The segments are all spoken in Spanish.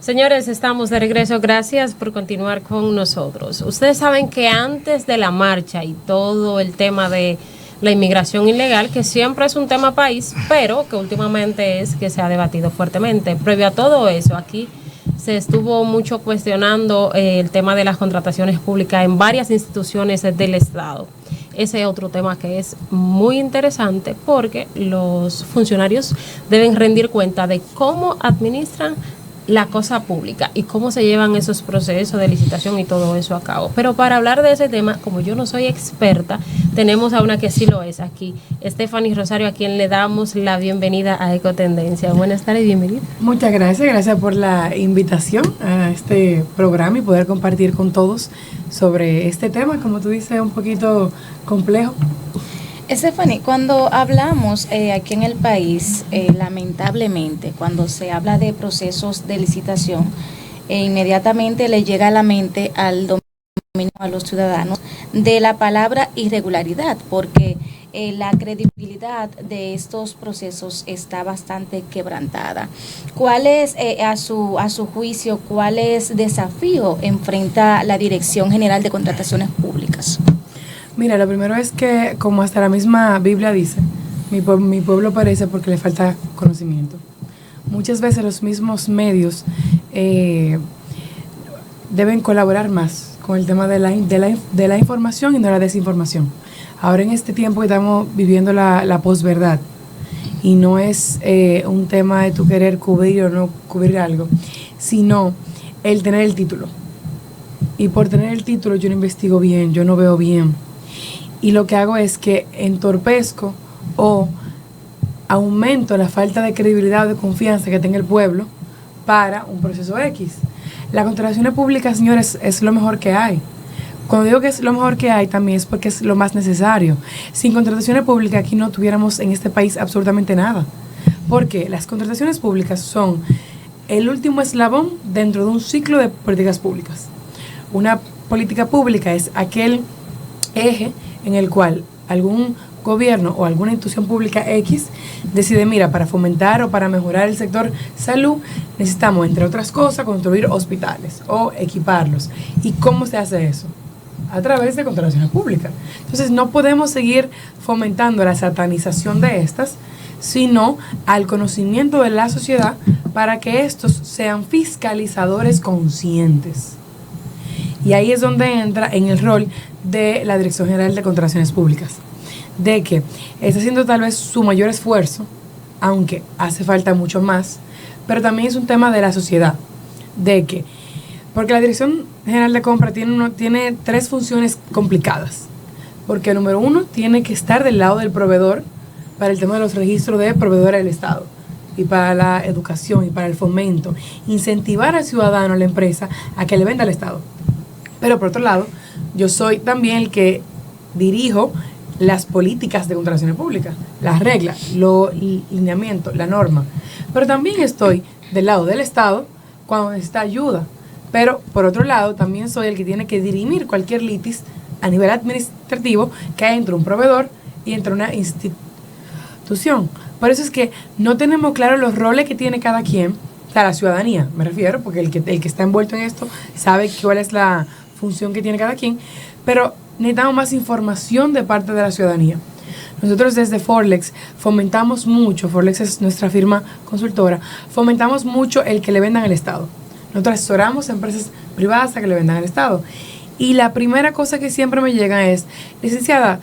Señores, estamos de regreso. Gracias por continuar con nosotros. Ustedes saben que antes de la marcha y todo el tema de la inmigración ilegal, que siempre es un tema país, pero que últimamente es que se ha debatido fuertemente. Previo a todo eso, aquí se estuvo mucho cuestionando el tema de las contrataciones públicas en varias instituciones del Estado. Ese es otro tema que es muy interesante porque los funcionarios deben rendir cuenta de cómo administran la cosa pública y cómo se llevan esos procesos de licitación y todo eso a cabo. Pero para hablar de ese tema, como yo no soy experta, tenemos a una que sí lo es aquí, Stephanie Rosario, a quien le damos la bienvenida a Ecotendencia. Buenas tardes, bienvenida. Muchas gracias por la invitación a este programa y poder compartir con todos sobre este tema, como tú dices, un poquito complejo. Stephanie, cuando hablamos aquí en el país, lamentablemente, cuando se habla de procesos de licitación, inmediatamente le llega a la mente al dominio a los ciudadanos de la palabra irregularidad, porque la credibilidad de estos procesos está bastante quebrantada. ¿Cuál es, a su juicio, cuáles desafíos enfrenta la Dirección General de Contrataciones Públicas? Mira, lo primero es que, como hasta la misma Biblia dice, mi pueblo perece porque le falta conocimiento. Muchas veces los mismos medios deben colaborar más con el tema de la información y no la desinformación. Ahora en este tiempo que estamos viviendo la posverdad, y no es un tema de tu querer cubrir o no cubrir algo, sino el tener el título. Y por tener el título yo no investigo bien, yo no veo bien. Y lo que hago es que entorpezco o aumento la falta de credibilidad o de confianza que tenga el pueblo para un proceso X. La contratación pública, señores, es lo mejor que hay. Cuando digo que es lo mejor que hay, también es porque es lo más necesario. Sin contrataciones públicas aquí no tuviéramos en este país absolutamente nada. Porque las contrataciones públicas son el último eslabón dentro de un ciclo de políticas públicas. Una política pública es aquel eje en el cual algún gobierno o alguna institución pública X decide, mira, para fomentar o para mejorar el sector salud, necesitamos, entre otras cosas, construir hospitales o equiparlos. ¿Y cómo se hace eso? A través de contrataciones públicas. Entonces, no podemos seguir fomentando la satanización de estas, sino al conocimiento de la sociedad para que estos sean fiscalizadores conscientes. Y ahí es donde entra en el rol de la Dirección General de Contrataciones Públicas, de que está haciendo tal vez su mayor esfuerzo, aunque hace falta mucho más, pero también es un tema de la sociedad, de que, porque la Dirección General de Compra tiene tres funciones complicadas, porque número uno, tiene que estar del lado del proveedor para el tema de los registros de proveedores del Estado, y para la educación y para el fomento, incentivar al ciudadano, a la empresa, a que le venda al Estado. Pero por otro lado, yo soy también el que dirijo las políticas de contrataciones públicas, las reglas, los lineamientos, la norma. Pero también estoy del lado del Estado cuando necesita ayuda. Pero por otro lado, también soy el que tiene que dirimir cualquier litis a nivel administrativo que hay entre un proveedor y entre una institución. Por eso es que no tenemos claro los roles que tiene cada quien, o sea, la ciudadanía, me refiero, porque el que está envuelto en esto sabe cuál es la función que tiene cada quien, pero necesitamos más información de parte de la ciudadanía. Nosotros desde Forlex fomentamos mucho, Forlex es nuestra firma consultora, fomentamos mucho el que le vendan al Estado. Nosotros asesoramos a empresas privadas a que le vendan al Estado. Y la primera cosa que siempre me llega es, licenciada,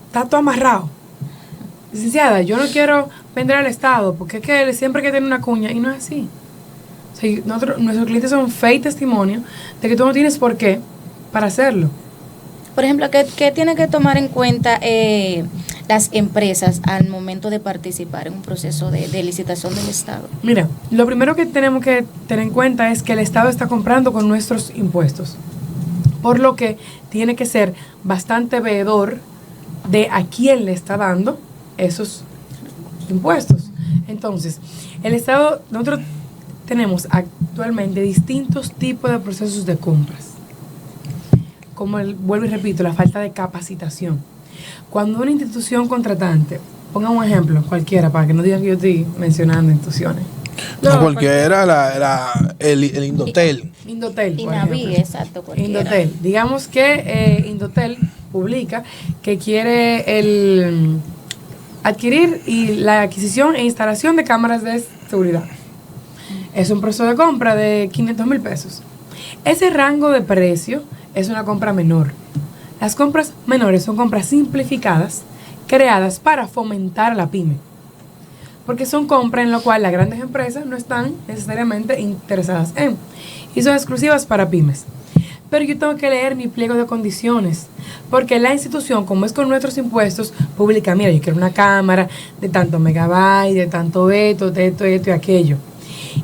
está todo amarrado. Licenciada, yo no quiero vender al Estado, porque es que siempre hay que tener una cuña, y no es así. O sea, nuestros clientes son fe y testimonio de que tú no tienes por qué para hacerlo. Por ejemplo, ¿qué tienen que tomar en cuenta las empresas al momento de participar en un proceso de licitación del Estado? Mira, lo primero que tenemos que tener en cuenta es que el Estado está comprando con nuestros impuestos, por lo que tiene que ser bastante veedor de a quién le está dando esos impuestos. Entonces, el Estado, nosotros tenemos actualmente distintos tipos de procesos de compras. Como vuelvo y repito, la falta de capacitación. Cuando una institución contratante, ponga un ejemplo cualquiera para que no digan que yo estoy mencionando instituciones. No, cualquiera, El Indotel. Indotel, por Inaví, ejemplo. exacto, cualquiera. Indotel. Digamos que Indotel publica que quiere adquirir y la adquisición e instalación de cámaras de seguridad. Es un proceso de compra de 500 mil pesos. Ese rango de precio es una compra menor. Las compras menores son compras simplificadas, creadas para fomentar la pyme. Porque son compras en lo cual las grandes empresas no están necesariamente interesadas en. Y son exclusivas para pymes. Pero yo tengo que leer mi pliego de condiciones. Porque la institución, como es con nuestros impuestos, publica, mira, yo quiero una cámara de tanto megabyte, de tanto esto y aquello.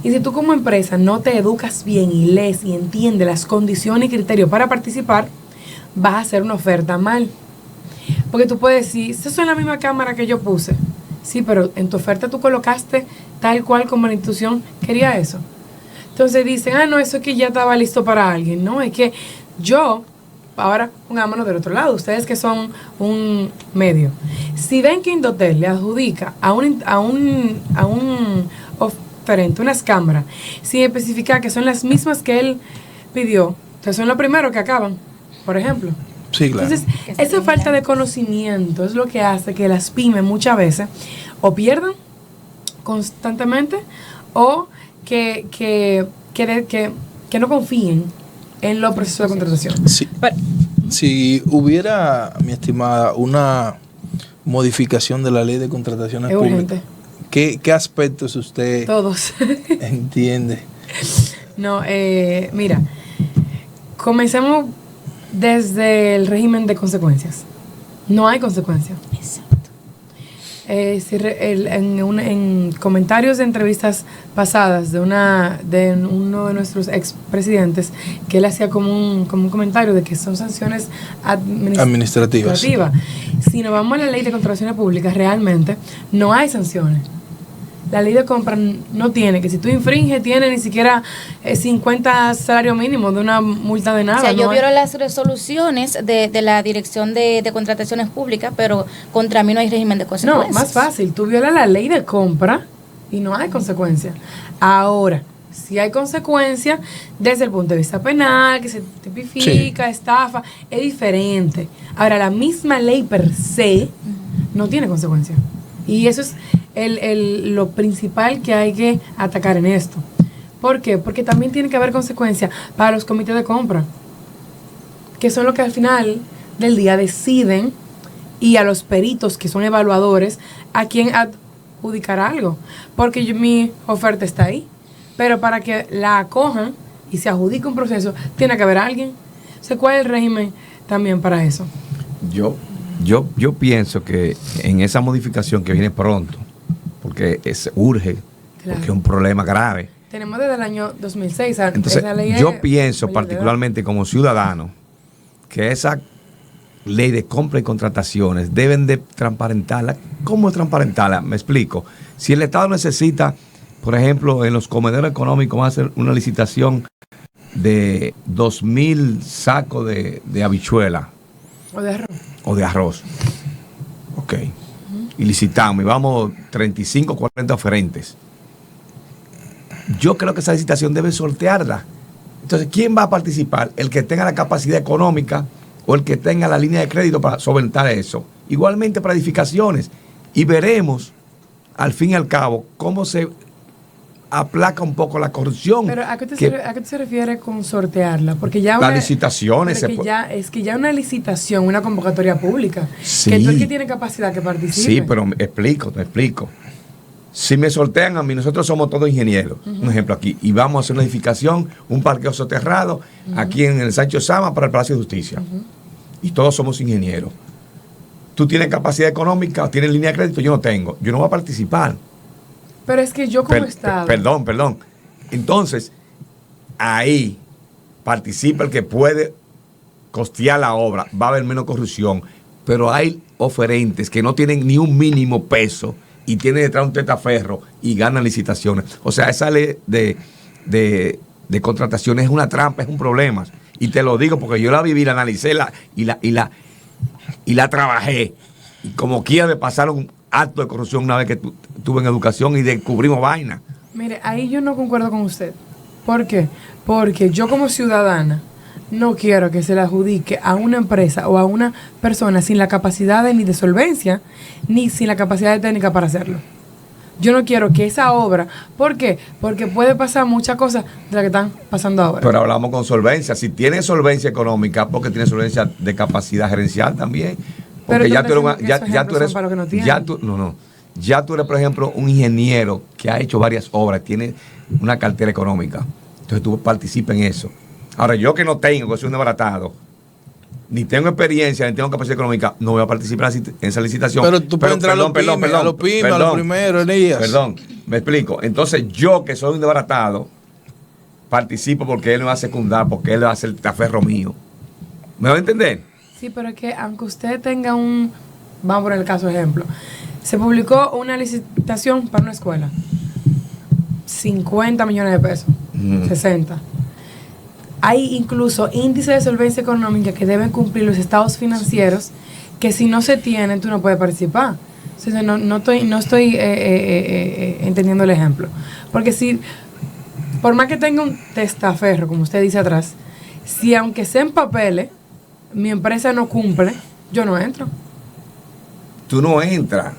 Y si tú como empresa no te educas bien y lees y entiendes las condiciones y criterios para participar, vas a hacer una oferta mal. Porque tú puedes decir, esa es la misma cámara que yo puse. Sí, pero en tu oferta tú colocaste tal cual como la institución quería eso. Entonces dicen, no, eso es que ya estaba listo para alguien. No, es que yo, ahora pongámonos del otro lado, ustedes que son un medio. Si ven que Indotel le adjudica a un oferente unas cámaras, sin especificar que son las mismas que él pidió, entonces son los primeros que acaban, por ejemplo. Sí, claro. Entonces, esa falta de conocimiento es lo que hace que las pymes muchas veces o pierdan constantemente o que no confíen en los procesos de contratación. Sí. Si hubiera, mi estimada, una modificación de la ley de contrataciones Es públicas, urgente. ¿qué aspectos usted Todos. entiende? No, mira, comencemos desde el régimen de consecuencias. No hay consecuencias. Exacto. En comentarios de entrevistas pasadas de uno de nuestros expresidentes, que él hacía como un comentario de que son sanciones administrativas. Si nos vamos a la ley de contrataciones públicas, realmente no hay sanciones. La ley de compra no tiene, que si tú infringes, tiene ni siquiera 50 salarios mínimos de una multa de nada. O sea, yo no violo las resoluciones de la Dirección de Contrataciones Públicas, pero contra mí no hay régimen de consecuencias. No, más fácil. Tú violas la ley de compra y no hay consecuencia. Ahora, si hay consecuencia desde el punto de vista penal, que se tipifica, estafa, es diferente. Ahora, la misma ley per se no tiene consecuencia. Y eso es lo principal que hay que atacar en esto. ¿Por qué? Porque también tiene que haber consecuencias para los comités de compra, que son los que al final del día deciden, y a los peritos que son evaluadores, a quién adjudicar algo. Porque mi oferta está ahí, pero para que la acojan y se adjudique un proceso, tiene que haber alguien. O sea, ¿cuál es el régimen también para eso? Yo pienso que en esa modificación que viene pronto, porque urge, Claro. porque es un problema grave. Tenemos desde el año 2006. Entonces, esa ley yo pienso mayor de edad. particularmente como ciudadano que esa ley de compra y contrataciones deben de transparentarla. ¿Cómo es transparentarla? Me explico. Si el Estado necesita, por ejemplo, en los comedores económicos, va a hacer una licitación de 2,000 sacos de habichuela O de arroz. o de arroz. Ok. Y licitamos y vamos 35, 40 oferentes. Yo creo que esa licitación debe sortearla. Entonces, ¿quién va a participar? El que tenga la capacidad económica o el que tenga la línea de crédito para solventar eso. Igualmente para edificaciones. Y veremos, al fin y al cabo, cómo se aplaca un poco la corrupción. Pero ¿a qué te se refiere con sortearla? Porque ya las licitaciones. es que ya una licitación, una convocatoria pública, Sí. que tú el que tiene capacidad que participe. Sí, pero te explico. Si me sortean a mí, nosotros somos todos ingenieros, un ejemplo aquí, y vamos a hacer una edificación, un parqueo soterrado, aquí en el Sancho Sama para el Palacio de Justicia. Y todos somos ingenieros. Tú tienes capacidad económica, tienes línea de crédito, yo no tengo. Yo no voy a participar. Pero es que yo como Estado... Perdón. Entonces, ahí participa el que puede costear la obra, va a haber menos corrupción, pero hay oferentes que no tienen ni un mínimo peso y tienen detrás un tetaferro y ganan licitaciones. O sea, esa ley de contrataciones es una trampa, es un problema. Y te lo digo porque yo la viví, la analicé y la trabajé. Y como quiera me pasaron actos de corrupción una vez que estuve en educación y descubrimos vaina. Mire, ahí yo no concuerdo con usted. ¿Por qué? Porque yo como ciudadana no quiero que se le adjudique a una empresa o a una persona sin la capacidad ni de solvencia, ni sin la capacidad técnica para hacerlo. Yo no quiero que esa obra, ¿por qué? Porque puede pasar muchas cosas de las que están pasando ahora. Pero hablamos con solvencia. Si tiene solvencia económica, porque tiene solvencia de capacidad gerencial también. Porque Pero ya tú eres, ya tú eres para los que no tienen. ya tú eres, por ejemplo, un ingeniero que ha hecho varias obras, tiene una cartera económica. Entonces tú participas en eso. Ahora, yo que no tengo, que soy un desbaratado, ni tengo experiencia, ni tengo capacidad económica, no voy a participar en esa licitación. Pero tú puedes entrar a los pymes, a los primeros, Elías. Perdón, me explico. Entonces, yo que soy un desbaratado, participo porque él me va a secundar, porque él va a hacer el taferro mío. ¿Me va a entender? Sí, pero es que aunque usted tenga vamos a poner el caso de ejemplo, se publicó una licitación para una escuela, 50 millones de pesos, 60. Hay incluso índices de solvencia económica que deben cumplir los estados financieros, que si no se tienen, tú no puedes participar. Entonces, no estoy entendiendo el ejemplo. Porque si, por más que tenga un testaferro, como usted dice atrás, si aunque sea en papeles, mi empresa no cumple, yo no entro. Tú no entras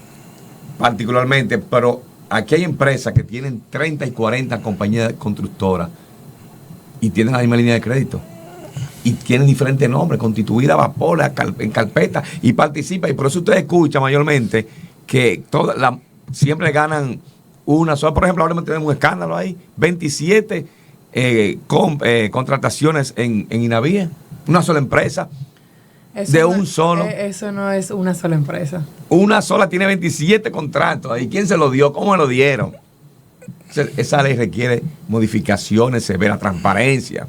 particularmente, pero aquí hay empresas que tienen 30 y 40 compañías constructoras y tienen la misma línea de crédito y tienen diferentes nombres, constituida a vapor, en carpeta, y participa. Y por eso ustedes escuchan mayormente que siempre ganan una sola. Por ejemplo, ahora tenemos un escándalo ahí, 27 contrataciones en Inavía, una sola empresa. Un solo. Eso no es una sola empresa. Una sola tiene 27 contratos. ¿Y quién se lo dio? ¿Cómo me lo dieron? Esa ley requiere modificaciones, severa transparencia.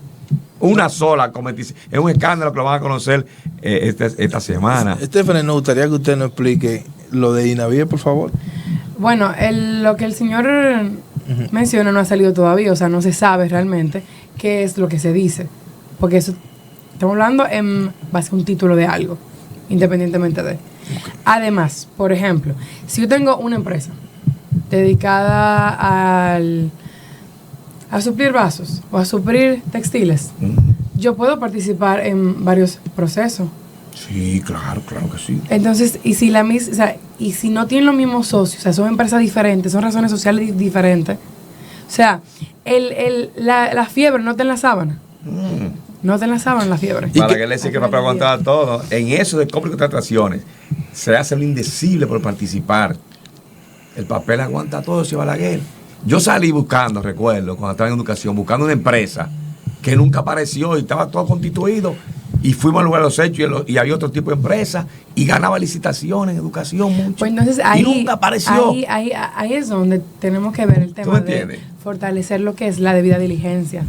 Una sola es un escándalo que lo van a conocer esta semana. Stephanie, nos gustaría que usted nos explique lo de Inavía, por favor. Bueno, lo que el señor menciona no ha salido todavía, o sea, no se sabe realmente qué es lo que se dice, porque eso estamos hablando en base a un título de algo, independientemente de. Además, por ejemplo, si yo tengo una empresa dedicada a suplir vasos o a suplir textiles, yo puedo participar en varios procesos. Sí, claro que sí. Entonces, y si no tienen los mismos socios, o sea, son empresas diferentes, son razones sociales diferentes, o sea, la fiebre no está en la sábana. No te enlazaban la fiebre. Para que le decía que para aguantar todo, en eso de compra y contrataciones, se hace lo indecible por participar. El papel aguanta todo, si Balaguer. Yo salí buscando, recuerdo, cuando estaba en educación, buscando una empresa que nunca apareció y estaba todo constituido. Y fuimos al lugar de los hechos y había otro tipo de empresa y ganaba licitaciones en educación mucho. Pues entonces y nunca apareció. Ahí es donde tenemos que ver el tema de fortalecer lo que es la debida diligencia.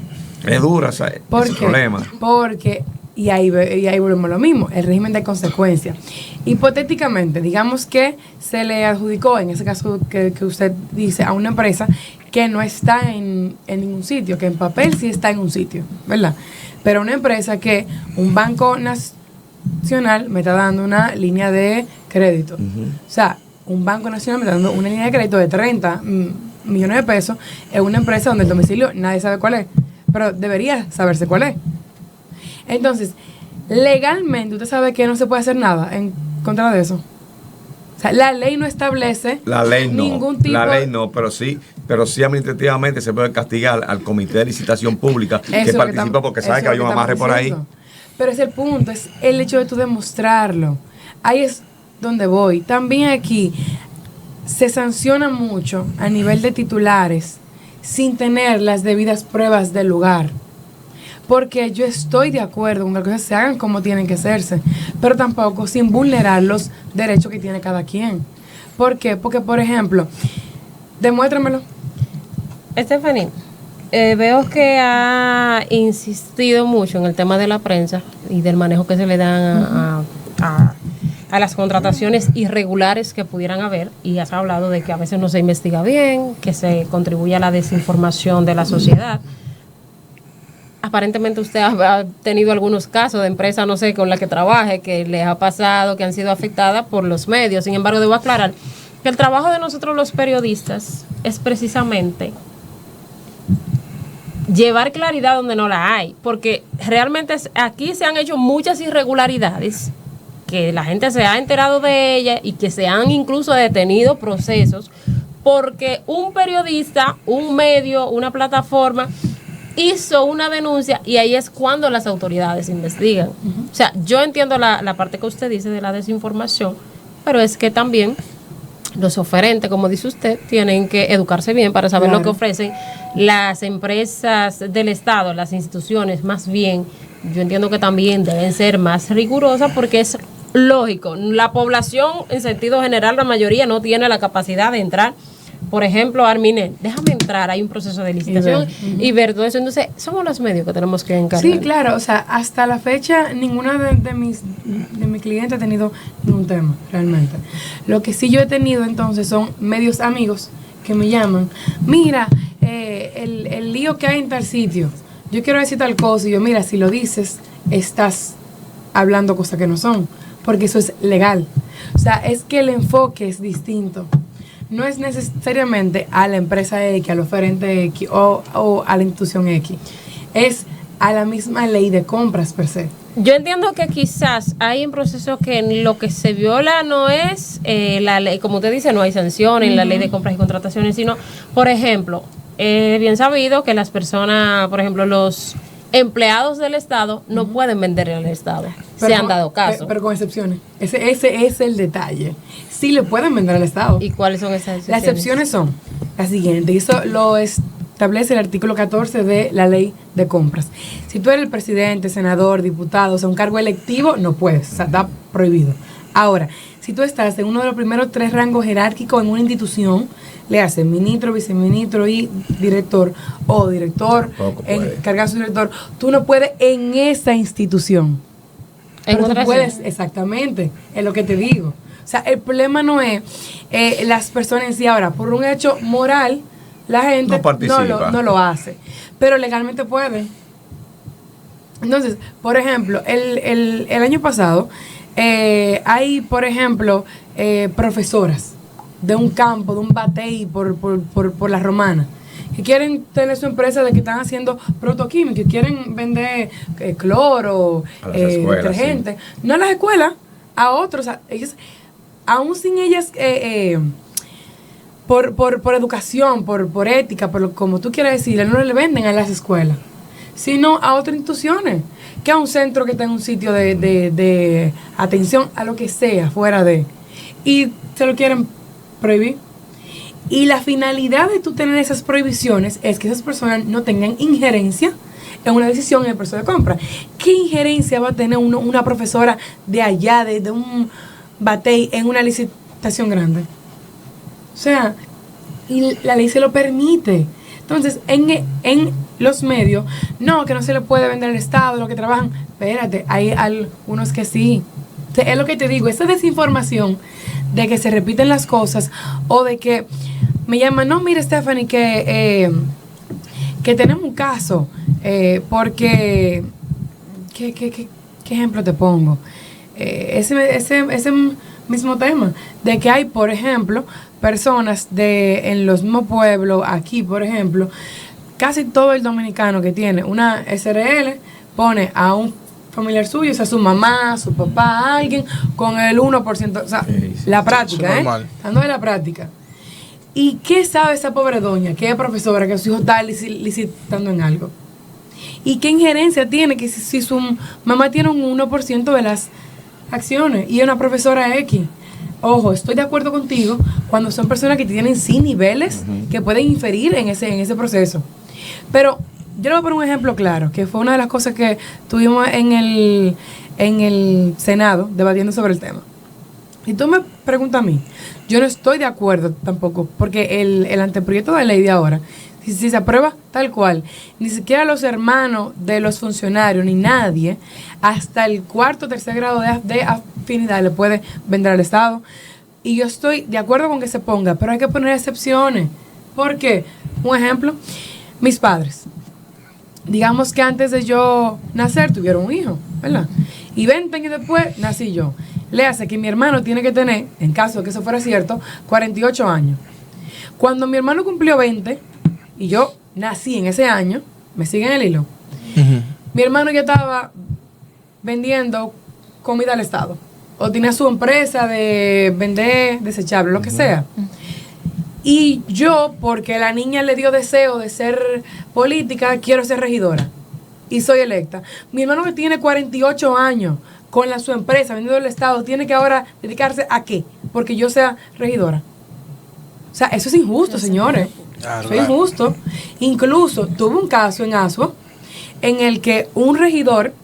Es dura ese problema. Porque, y ahí volvemos a lo mismo, el régimen de consecuencias. Hipotéticamente, digamos que se le adjudicó, en ese caso que usted dice, a una empresa que no está en ningún sitio, que en papel sí está en un sitio, ¿verdad? Pero una empresa que un banco nacional me está dando una línea de crédito. O sea, un banco nacional me está dando una línea de crédito de 30 millones de pesos en una empresa donde el domicilio nadie sabe cuál es. Pero debería saberse cuál es. Entonces, legalmente usted sabe que no se puede hacer nada en contra de eso. O sea, la ley no establece ningún tipo. La ley no, pero sí administrativamente se puede castigar al comité de licitación pública que participa porque sabe que hay un amarre por ahí. Pero es el punto, es el hecho de tú demostrarlo. Ahí es donde voy. También aquí se sanciona mucho a nivel de titulares sin tener las debidas pruebas del lugar. Porque yo estoy de acuerdo con que las cosas se hagan como tienen que hacerse, pero tampoco sin vulnerar los derechos que tiene cada quien. ¿Por qué? Porque, por ejemplo, demuéstramelo. Stephanie, veo que ha insistido mucho en el tema de la prensa y del manejo que se le dan a las contrataciones irregulares que pudieran haber, y has hablado de que a veces no se investiga bien, que se contribuye a la desinformación de la sociedad. Aparentemente usted ha tenido algunos casos de empresas, no sé, con la que trabaje, que les ha pasado, que han sido afectadas por los medios. Sin embargo, debo aclarar que el trabajo de nosotros los periodistas es precisamente llevar claridad donde no la hay, porque realmente aquí se han hecho muchas irregularidades que la gente se ha enterado de ellas y que se han incluso detenido procesos porque un periodista, un medio, una plataforma hizo una denuncia y ahí es cuando las autoridades investigan. O sea, yo entiendo la parte que usted dice de la desinformación, pero es que también los oferentes, como dice usted, tienen que educarse bien para saber lo que ofrecen las empresas del Estado, las instituciones, más bien, yo entiendo que también deben ser más rigurosas porque es lógico. La población, en sentido general, la mayoría no tiene la capacidad de entrar. Por ejemplo, Armine, déjame entrar, hay un proceso de licitación y ver todo eso. Entonces, somos los medios que tenemos que encargar. Sí, claro, o sea, hasta la fecha ninguna de mis clientes ha tenido ningún tema, realmente. Lo que sí yo he tenido entonces son medios amigos que me llaman, mira, el lío que hay en tal sitio, yo quiero decir tal cosa, y yo, mira, si lo dices, estás hablando cosas que no son, porque eso es legal. O sea, es que el enfoque es distinto. No es necesariamente a la empresa X, al oferente X o a la institución X. Es a la misma ley de compras per se. Yo entiendo que quizás hay un proceso que lo que se viola no es la ley, como usted dice, no hay sanciones en la ley de compras y contrataciones, sino, por ejemplo, bien sabido que las personas, por ejemplo, los empleados del Estado no pueden vender al Estado. Se han dado casos. Pero con excepciones. Ese es el detalle. Sí le pueden vender al Estado. ¿Y cuáles son esas excepciones? Las excepciones son las siguientes. Eso lo establece el artículo 14 de la ley de compras. Si tú eres el presidente, senador, diputado, o sea, un cargo electivo, no puedes. O sea, está prohibido. Ahora, si tú estás en uno de los primeros 3 rangos jerárquicos en una institución, le hacen ministro, viceministro y director, o director, encargado de director, tú no puedes en esa institución. Pero tú puedes, exactamente, es lo que te digo. O sea, el problema no es las personas en sí. Ahora, por un hecho moral, la gente no lo hace, pero legalmente puede. Entonces, por ejemplo, el año pasado hay, por ejemplo, profesoras de un campo, de un batey por la Romana, que quieren tener su empresa de que están haciendo protoquímicos, quieren vender cloro, detergente. Sí. No a las escuelas, a otros. Ellos, aún sin ellas, por educación, por ética, como tú quieras decirle, no le venden a las escuelas, sino a otras instituciones, que a un centro que está en un sitio de atención a lo que sea, fuera de. Y se lo quieren prohibir. Y la finalidad de tú tener esas prohibiciones es que esas personas no tengan injerencia en una decisión en el proceso de compra. ¿Qué injerencia va a tener una profesora de allá, de un batey, en una licitación grande? O sea, y la ley se lo permite. Entonces, en los medios, no, que no se le puede vender al Estado, lo que trabajan. Espérate, hay algunos que sí. O sea, es lo que te digo, esa desinformación de que se repiten las cosas o de que me llaman, no, mire Stephanie, que tenemos un caso, porque, ¿qué ejemplo te pongo? Ese mismo tema, de que hay, por ejemplo, personas en los mismos pueblos, aquí, por ejemplo, casi todo el dominicano que tiene una SRL pone a un familiar suyo, o sea, su mamá, su papá, alguien, con el 1%, o sea, la práctica, dando de la práctica. ¿Y qué sabe esa pobre doña, que es profesora, que su hijo está licitando en algo? ¿Y qué injerencia tiene que si su mamá tiene un 1% de las acciones y es una profesora X? Ojo, estoy de acuerdo contigo cuando son personas que tienen sí niveles que pueden inferir en ese proceso. Pero yo le voy a poner un ejemplo claro, que fue una de las cosas que tuvimos en el Senado debatiendo sobre el tema. Y tú me preguntas a mí, yo no estoy de acuerdo tampoco, porque el anteproyecto de ley de ahora, si se aprueba tal cual, ni siquiera los hermanos de los funcionarios, ni nadie, hasta el 4º o 3er grado de afinidad le puede vender al Estado. Y yo estoy de acuerdo con que se ponga, pero hay que poner excepciones. ¿Por qué? Un ejemplo, mis padres. Digamos que antes de yo nacer tuvieron un hijo, ¿verdad? Y 20 años después nací yo. Le hace que mi hermano tiene que tener, en caso de que eso fuera cierto, 48 años. Cuando mi hermano cumplió 20 y yo nací en ese año, ¿Me siguen el hilo? Ujú. Mi hermano ya estaba vendiendo comida al Estado. O tenía su empresa de vender desechables, lo que sea. Y yo, porque la niña le dio deseo de ser política, quiero ser regidora. Y soy electa. Mi hermano que tiene 48 años con su empresa, vendiendo al Estado, tiene que ahora dedicarse a qué? Porque yo sea regidora. O sea, eso es injusto, señores. Claro, Eso es injusto. Incluso tuve un caso en Asua en el que un regidor,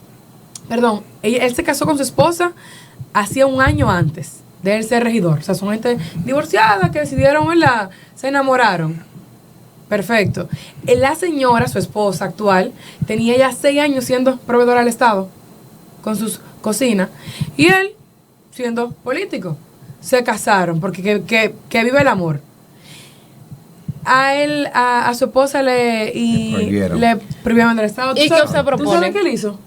él se casó con su esposa hacía un año antes de él ser regidor. O sea, son gente divorciada que decidieron, ¿verdad? Se enamoraron. Perfecto. La señora, su esposa actual, tenía ya 6 años siendo proveedora al Estado con sus cocinas. Y él, siendo político, se casaron porque que vive el amor. A él, a su esposa le prohibieron del Estado. ¿Y qué usted propone? ¿Tú sabes qué él hizo?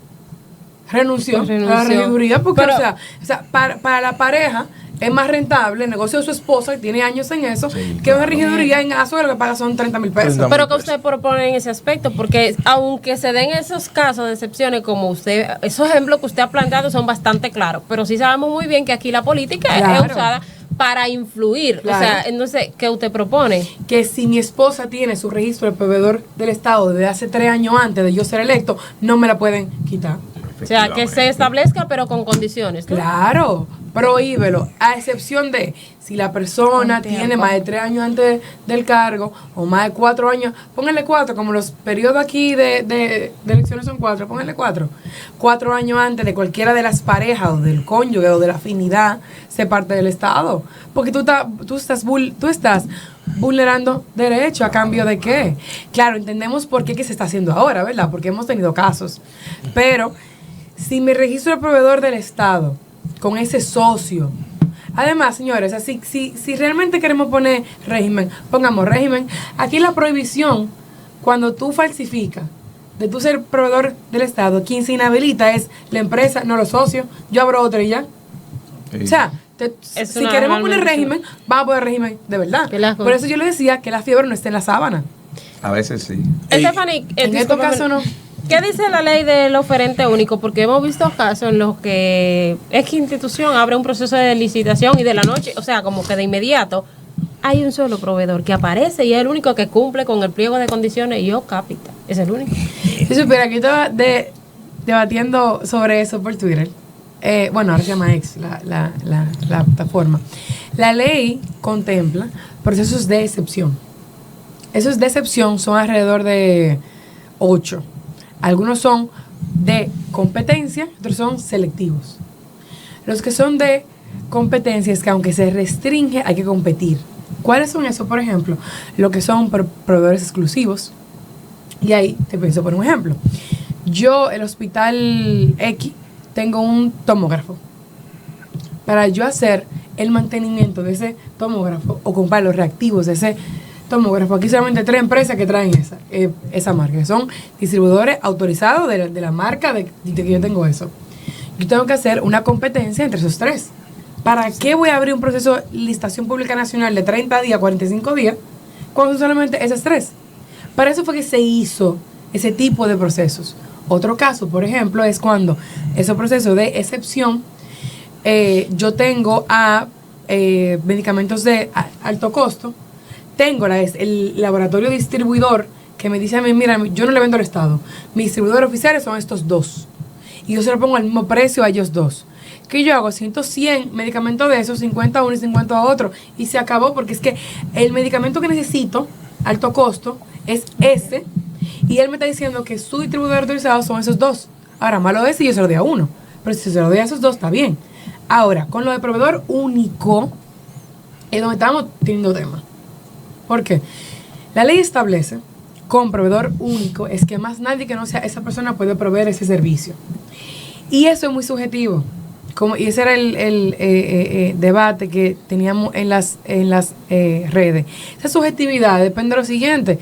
Renunció a la Renunció. regiduría porque, Pero- o sea, para la pareja es más rentable el negocio de su esposa, que tiene años en eso, Sí, que una claro. regiduría en Azua lo que paga son 30,000 pesos. 30,000. Pero que usted propone en ese aspecto, porque aunque se den esos casos de excepciones como usted, esos ejemplos que usted ha planteado son bastante claros, pero sí sabemos muy bien que aquí la política Claro. es usada para influir. Claro. O sea, entonces, ¿qué usted propone? Que si mi esposa tiene su registro de proveedor del Estado desde hace 3 años antes de yo ser electo, no me la pueden quitar. O sea, que se establezca, pero con condiciones, ¿no? Claro, prohíbelo, a excepción de si la persona tiene más de 3 años antes del cargo o más de 4 años, pónganle 4, como los periodos aquí de elecciones son 4, pónganle 4. 4 años antes de cualquiera de las parejas o del cónyuge o de la afinidad se parte del Estado. Porque tú estás vulnerando derecho a cambio de qué. Claro, entendemos por qué que se está haciendo ahora, ¿verdad? Porque hemos tenido casos. Pero si me registro de proveedor del Estado con ese socio, además, señores, así, si realmente queremos poner régimen, pongamos régimen. Aquí la prohibición, cuando tú falsificas de tú ser proveedor del Estado, quien se inhabilita es la empresa, no los socios. Yo abro otra y ya. Sí. O sea, Es si una queremos poner realmente- régimen, vamos a poner régimen de verdad. Que la- Por eso yo le decía que la fiebre no está en la sábana. A veces sí. Stephanie, En estos casos no. ¿Qué dice la ley del oferente único? Porque hemos visto casos en los que X institución abre un proceso de licitación y de la noche, o sea, como que de inmediato, hay un solo proveedor que aparece y es el único que cumple con el pliego de condiciones y yo capita. Es el único. Si supiera que yo estaba debatiendo sobre eso por Twitter. Bueno, ahora se llama X, la plataforma. La ley contempla procesos de excepción. Esos de excepción son alrededor de 8. Algunos son de competencia, otros son selectivos. Los que son de competencia es que aunque se restringe, hay que competir. ¿Cuáles son esos? Por ejemplo, lo que son proveedores exclusivos. Y ahí te pienso por un ejemplo. Yo, el hospital X, tengo un tomógrafo. Para yo hacer el mantenimiento de ese tomógrafo o comprar los reactivos de ese tomógrafo, aquí solamente 3 empresas que traen esa marca, que son distribuidores autorizados de la marca de que yo tengo eso. Yo tengo que hacer una competencia entre esos 3. ¿Para qué voy a abrir un proceso de licitación pública nacional de 30 días, 45 días, cuando son solamente esas 3? Para eso fue que se hizo ese tipo de procesos. Otro caso, por ejemplo, es cuando esos procesos de excepción, yo tengo medicamentos de alto costo, tengo el laboratorio distribuidor que me dice a mí, mira, yo no le vendo al Estado, mis distribuidores oficiales son estos 2, y yo se lo pongo al mismo precio a ellos 2. ¿Qué yo hago? 100 medicamentos de esos, 50 a uno y 50 a otro, y se acabó, porque es que el medicamento que necesito, alto costo, es ese, y él me está diciendo que su distribuidor autorizado son esos 2. Ahora, malo es si yo se lo doy a uno, pero si se lo doy a esos 2, está bien. Ahora, con lo de proveedor único, es donde estamos teniendo tema. ¿Por qué? La ley establece, con proveedor único, es que más nadie que no sea esa persona puede proveer ese servicio. Y eso es muy subjetivo. Y ese era el debate que teníamos en las redes. Esa subjetividad depende de lo siguiente.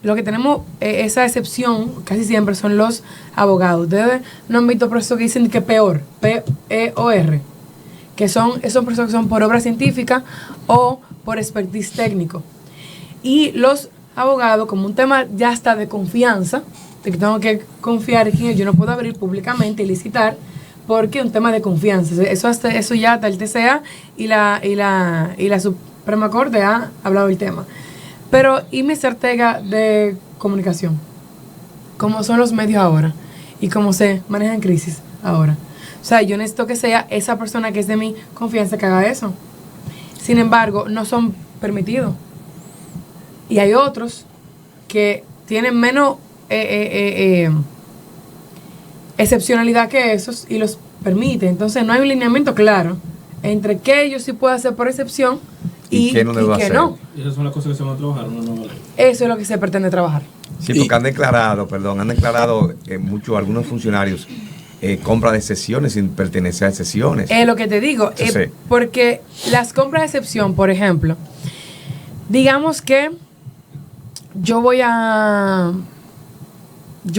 Lo que tenemos, esa excepción, casi siempre son los abogados. Ustedes no han visto procesos que dicen que peor, P-E-O-R, que son esos procesos que son por obra científica o por expertise técnico. Y los abogado como un tema ya está de confianza, de que tengo que confiar en quien yo no puedo abrir públicamente y licitar, porque es un tema de confianza. Eso ya hasta el TCA y la Suprema Corte ha hablado del tema. Pero, ¿y mi estratega de comunicación? ¿Cómo son los medios ahora? ¿Y cómo se manejan crisis ahora? O sea, yo necesito que sea esa persona que es de mi confianza que haga eso. Sin embargo, no son permitidos. Y hay otros que tienen menos excepcionalidad que esos y los permiten. Entonces, no hay un lineamiento claro entre qué yo sí puedo hacer por excepción y qué no. Y esas son las cosas que se van a trabajar, una nueva ley. Eso es lo que se pretende trabajar. Sí, porque han declarado algunos funcionarios compra de sesiones sin pertenecer a sesiones. Es lo que te digo, porque las compras de excepción, por ejemplo, digamos que yo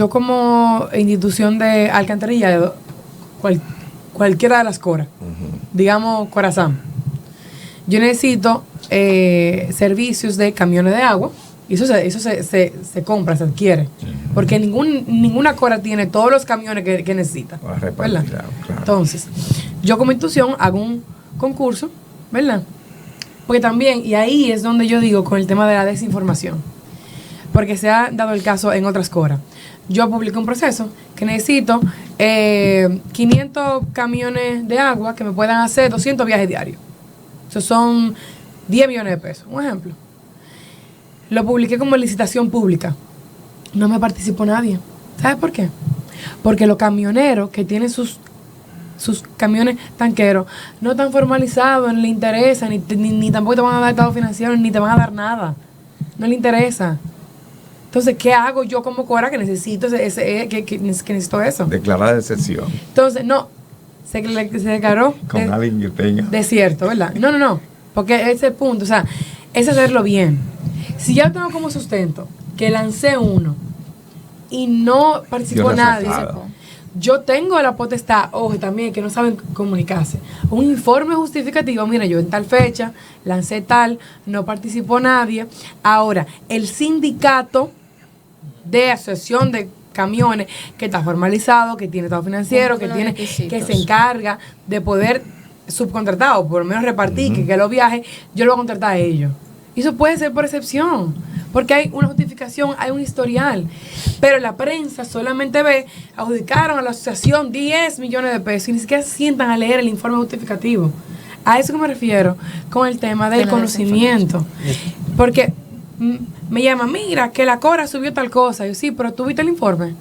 como institución de alcantarillado, cualquiera de las coras, digamos Corazán, yo necesito servicios de camiones de agua, y eso se compra, se adquiere, porque ninguna cora tiene todos los camiones que necesita, ¿verdad? Claro. Entonces, yo como institución hago un concurso, ¿verdad? Porque también, y ahí es donde yo digo con el tema de la desinformación, porque se ha dado el caso en otras coras. Yo publico un proceso que necesito 500 camiones de agua que me puedan hacer 200 viajes diarios. Eso son 10 millones de pesos, un ejemplo. Lo publiqué como licitación pública. No me participó nadie. ¿Sabes por qué? Porque los camioneros que tienen sus camiones tanqueros no están formalizados, no les interesa, ni tampoco te van a dar estado financiero, ni te van a dar nada. No les interesa. Entonces, ¿qué hago yo como Cora que necesito que necesito eso? Declarar de excepción. Entonces, no. Se declaró con alguien que tenga desierto, ¿verdad? No. Porque ese es el punto. O sea, es hacerlo bien. Si ya tengo como sustento que lancé uno y no participó nadie, yo tengo la potestad, ojo, también que no saben comunicarse, un informe justificativo, mira, yo en tal fecha lancé tal, no participó nadie. Ahora, el sindicato de asociación de camiones que está formalizado, que tiene estado financiero, que se encarga de poder subcontratar o por lo menos repartir, que los viajes, yo lo voy a contratar a ellos. Y eso puede ser por excepción, porque hay una justificación, hay un historial. Pero la prensa solamente adjudicaron a la asociación 10 millones de pesos y ni siquiera se sientan a leer el informe justificativo. A eso que me refiero con el tema del conocimiento. Porque me llama, mira, que la Cora subió tal cosa. Yo, sí, pero ¿tú viste el informe?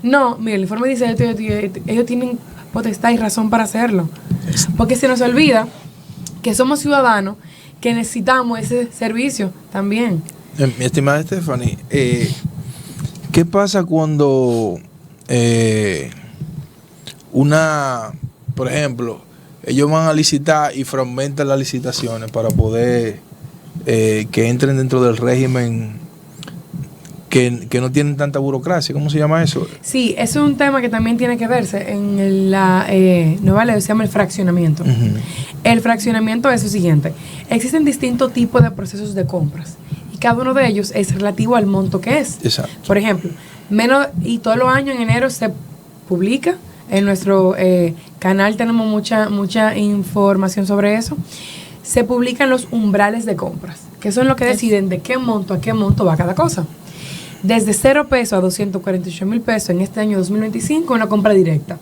No, mira, el informe dice esto, ellos tienen potestad y razón para hacerlo. Porque se nos olvida que somos ciudadanos, que necesitamos ese servicio también. Mi estimada Stephanie, ¿qué pasa cuando por ejemplo, ellos van a licitar y fragmentan las licitaciones para poder que entren dentro del régimen que no tienen tanta burocracia? ¿Cómo se llama eso? Sí, eso es un tema que también tiene que verse en la nueva ley, se llama el fraccionamiento. El fraccionamiento es lo siguiente: existen distintos tipos de procesos de compras y cada uno de ellos es relativo al monto que es. Exacto. Por ejemplo, y todos los años en enero se publica en nuestro canal, tenemos mucha información sobre eso. Se publican los umbrales de compras, que son los que deciden de qué monto a qué monto va cada cosa. Desde 0 pesos a 248,000 pesos en este año 2025, una compra directa,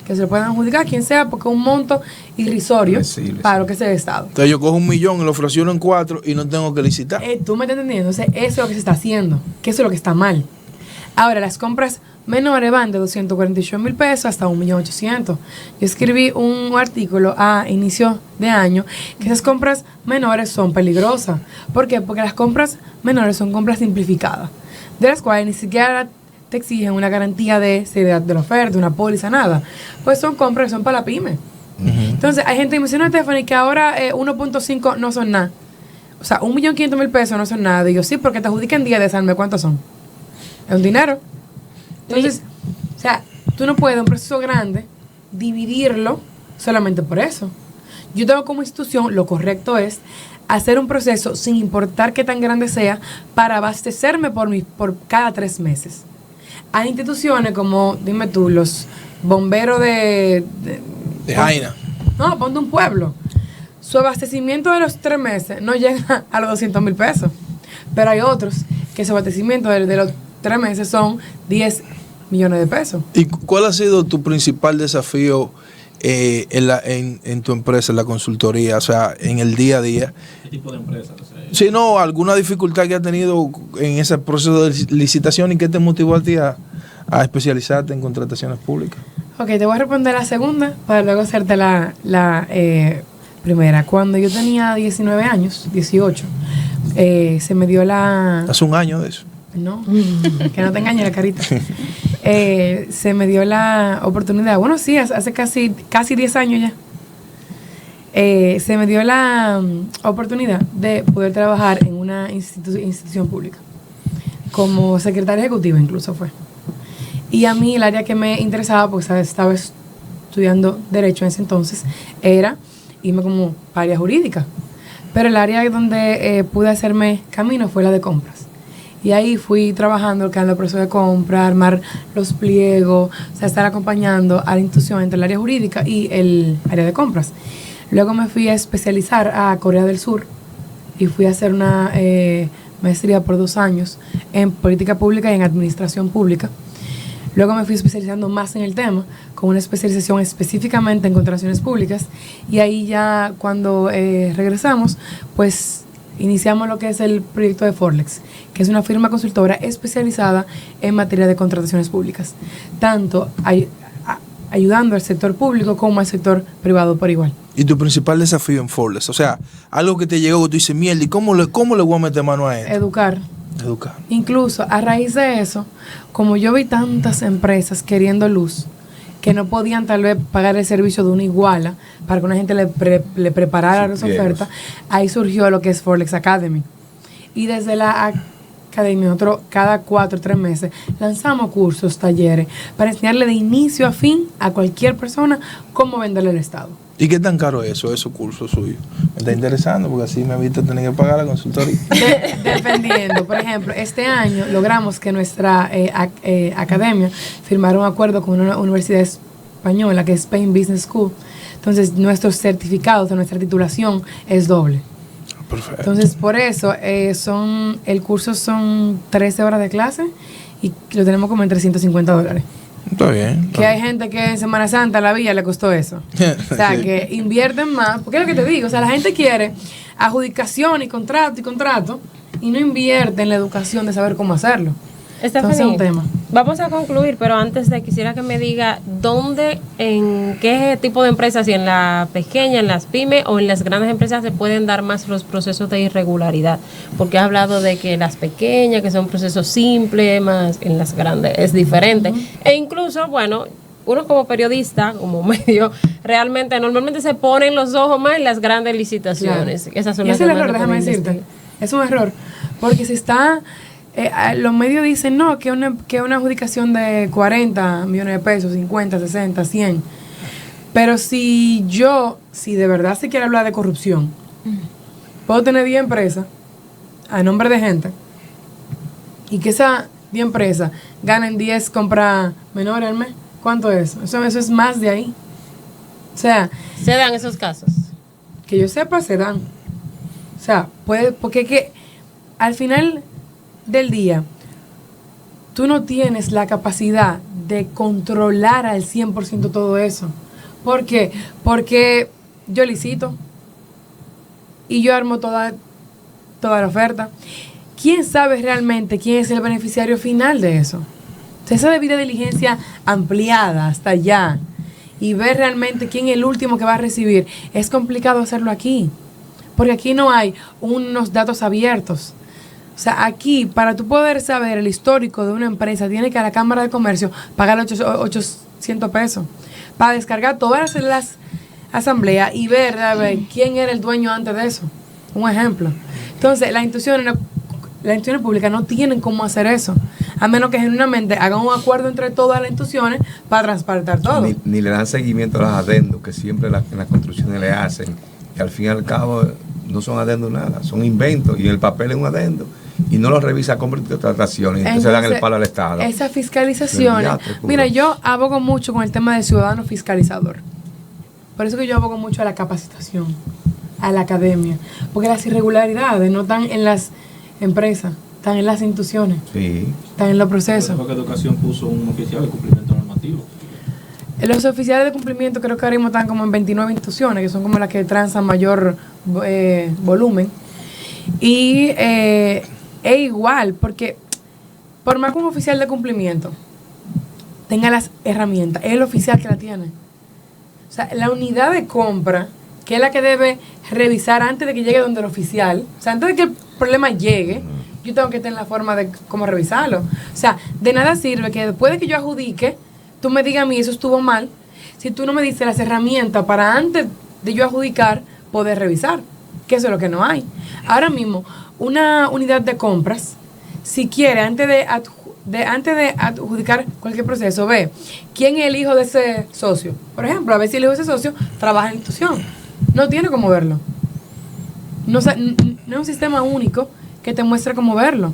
que se lo pueden adjudicar a quien sea, porque es un monto irrisorio para lo que es el Estado. Entonces yo cojo 1 millón y lo fracciono en 4 y no tengo que licitar. ¿Tú me estás entendiendo? Entonces, eso es lo que se está haciendo, que eso es lo que está mal. Ahora, las compras menores van de 248,000 pesos hasta 1.800.000. Yo escribí un artículo a inicio de año que esas compras menores son peligrosas. ¿Por qué? Porque las compras menores son compras simplificadas, de las cuales ni siquiera te exigen una garantía de seriedad de la oferta, una póliza, nada. Pues son compras que son para la pyme. Entonces, hay gente que me dice, Stephanie, que ahora 1.5 no son nada. O sea, 1.500.000 pesos no son nada. Digo, sí, porque te adjudican 10 de esas, ¿cuántos son? Es un dinero. Entonces, o sea, tú no puedes un proceso grande dividirlo solamente por eso. Yo tengo como institución, lo correcto es hacer un proceso, sin importar qué tan grande sea, para abastecerme por cada 3 meses. Hay instituciones como, dime tú, los bomberos de Jaina. No, ponte un pueblo. Su abastecimiento de los 3 meses no llega a los 200,000 pesos. Pero hay otros que su abastecimiento de los 3 meses son 10 millones de pesos. ¿Y cuál ha sido tu principal desafío en tu empresa, en la consultoría, o sea, en el día a día? ¿Qué tipo de empresa? O sea, Si no, alguna dificultad que has tenido en ese proceso de licitación y qué te motivó a ti a especializarte en contrataciones públicas. Ok, te voy a responder la segunda para luego hacerte la primera. Cuando yo tenía 19 años, 18, se me dio la... Hace un año de eso. No, que no te engañe la carita. Se me dio la oportunidad, bueno, sí, hace casi 10 años ya. Se me dio la oportunidad de poder trabajar en una institución pública, como secretaria ejecutiva incluso fue. Y a mí el área que me interesaba, pues estaba estudiando Derecho en ese entonces, era irme como área jurídica. Pero el área donde pude hacerme camino fue la de compras. Y ahí fui trabajando en el proceso de compra, armar los pliegos, o sea, estar acompañando a la institución entre el área jurídica y el área de compras. Luego me fui a especializar a Corea del Sur y fui a hacer una maestría por 2 años en política pública y en administración pública. Luego me fui especializando más en el tema, con una especialización específicamente en contrataciones públicas. Y ahí ya cuando regresamos, pues iniciamos lo que es el proyecto de Forlex, que es una firma consultora especializada en materia de contrataciones públicas, tanto ayudando al sector público como al sector privado por igual. ¿Y tu principal desafío en Forlex? O sea, algo que te llegó que tú dices, mierda, ¿y cómo le voy a meter mano a esto? Educar. Incluso a raíz de eso, como yo vi tantas empresas queriendo luz, que no podían tal vez pagar el servicio de una iguala para que una gente le preparara las ofertas, ahí surgió lo que es Forlex Academy. Y desde la academia, nosotros cada 4 o 3 meses lanzamos cursos, talleres, para enseñarle de inicio a fin a cualquier persona cómo venderle al Estado. ¿Y qué tan caro es esos cursos suyos? Me está interesando porque así me evito tener que pagar la consultoría. Dependiendo. Por ejemplo, este año logramos que nuestra academia firmara un acuerdo con una universidad española que es Spain Business School. Entonces, nuestros certificados de nuestra titulación es doble. Perfecto. Entonces, por eso, el curso son 13 horas de clase y lo tenemos como en $350. Está bien. Que hay gente que en Semana Santa la villa le costó eso. O sea, Sí. que invierten más. Porque es lo que te digo. O sea, la gente quiere adjudicación y contrato y no invierte en la educación de saber cómo hacerlo. Entonces es un tema. Vamos a concluir, pero antes de quisiera que me diga dónde, en qué tipo de empresas, si en la pequeña, en las pymes o en las grandes empresas se pueden dar más los procesos de irregularidad, porque has hablado de que las pequeñas, que son procesos simples, más en las grandes es diferente. E incluso, bueno, uno como periodista, como medio, realmente normalmente se ponen los ojos más en las grandes licitaciones. Claro. Esas son Y las ese es que el más error, se déjame pueden decirte. investigar. Es un error. Porque se está... los medios dicen, no, que una adjudicación de 40 millones de pesos, 50, 60, 100. Pero si de verdad se quiere hablar de corrupción, puedo tener 10 empresas a nombre de gente y que esas 10 empresas ganen 10 compras menores al mes. ¿Cuánto es? Eso es más de ahí. O sea, Se dan esos casos. que yo sepa, se dan. O sea, porque es que al final del día, tú no tienes la capacidad de controlar al 100% todo eso. ¿Por qué? Porque yo licito y yo armo toda la oferta. ¿Quién sabe realmente quién es el beneficiario final de eso? O sea, esa debida diligencia ampliada hasta allá y ver realmente quién es el último que va a recibir, es complicado hacerlo aquí, porque aquí no hay unos datos abiertos. O sea, aquí, para tú poder saber el histórico de una empresa, tiene que a la Cámara de Comercio pagar 800 pesos para descargar todas las asambleas y ver a ver quién era el dueño antes de eso. Un ejemplo. Entonces, las instituciones públicas no tienen cómo hacer eso, a menos que genuinamente hagan un acuerdo entre todas las instituciones para transparentar todo. Ni le dan seguimiento a los adendos que siempre en las construcciones le hacen. Y al fin y al cabo, no son adendos nada, son inventos y el papel es un adendo y no lo revisa con contrataciones y entonces dan el palo al Estado. Esa fiscalización, mira, yo abogo mucho con el tema del ciudadano fiscalizador. Por eso que yo abogo mucho a la capacitación, a la academia, porque las irregularidades no están en las empresas, están en las instituciones, Sí. están en los procesos. Porque Educación puso un oficial de cumplimiento normativo. Los oficiales de cumplimiento creo que ahora mismo están como en 29 instituciones, que son como las que transan mayor volumen. Y es igual, porque por más que un oficial de cumplimiento tenga las herramientas, es el oficial que la tiene. O sea, la unidad de compra, que es la que debe revisar antes de que llegue donde el oficial, o sea, antes de que el problema llegue, yo tengo que tener la forma de cómo revisarlo. O sea, de nada sirve que después de que yo adjudique, tú me digas a mí eso estuvo mal, si tú no me dices las herramientas para antes de yo adjudicar, poder revisar, que eso es lo que no hay. Ahora mismo, una unidad de compras, si quiere, antes de adjudicar cualquier proceso, ve quién es el hijo de ese socio. Por ejemplo, a ver si el hijo de ese socio trabaja en la institución. No tiene cómo verlo. No es un sistema único que te muestre cómo verlo.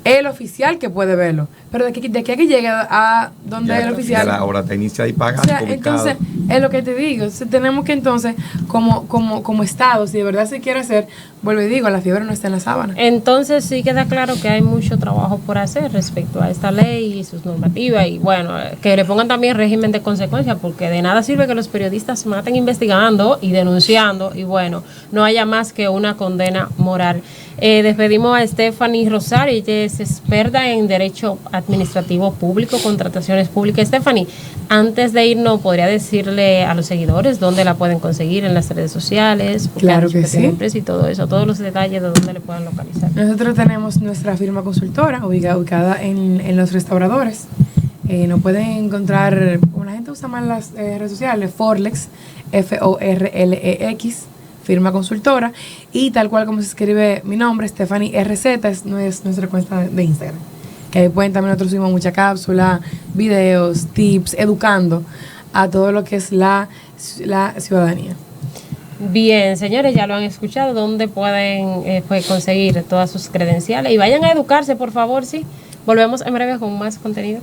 Es el oficial que puede verlo. Pero de aquí a que llegue a donde Ya el oficial. la obra te inicia y paga. O sea, entonces, es lo que te digo. Tenemos que entonces, como Estado, si de verdad se quiere hacer, vuelvo y digo, la fiebre no está en la sábana. Entonces sí queda claro que hay mucho trabajo por hacer respecto a esta ley y sus normativas y bueno, que le pongan también régimen de consecuencia porque de nada sirve que los periodistas maten investigando y denunciando y bueno, no haya más que una condena moral. Despedimos a Stephanie Rosario, ella es experta en Derecho Administrativo Público, Contrataciones Públicas. Stephanie, antes de irnos, ¿podría decirle a los seguidores dónde la pueden conseguir en las redes sociales? Claro que sí. Y todo eso, todos los detalles de dónde le puedan localizar. Nosotros tenemos nuestra firma consultora ubicada en Los Restauradores. Nos pueden encontrar, como la gente usa más las redes sociales, Forlex, Forlex, firma consultora, y tal cual como se escribe mi nombre, Stephanie RZ, es nuestra cuenta de Instagram. Que ahí pueden también, nosotros subimos mucha cápsula, videos, tips, educando a todo lo que es la ciudadanía. Bien, señores, ya lo han escuchado, ¿dónde pueden conseguir todas sus credenciales? Y vayan a educarse, por favor, sí. Volvemos en breve con más contenido.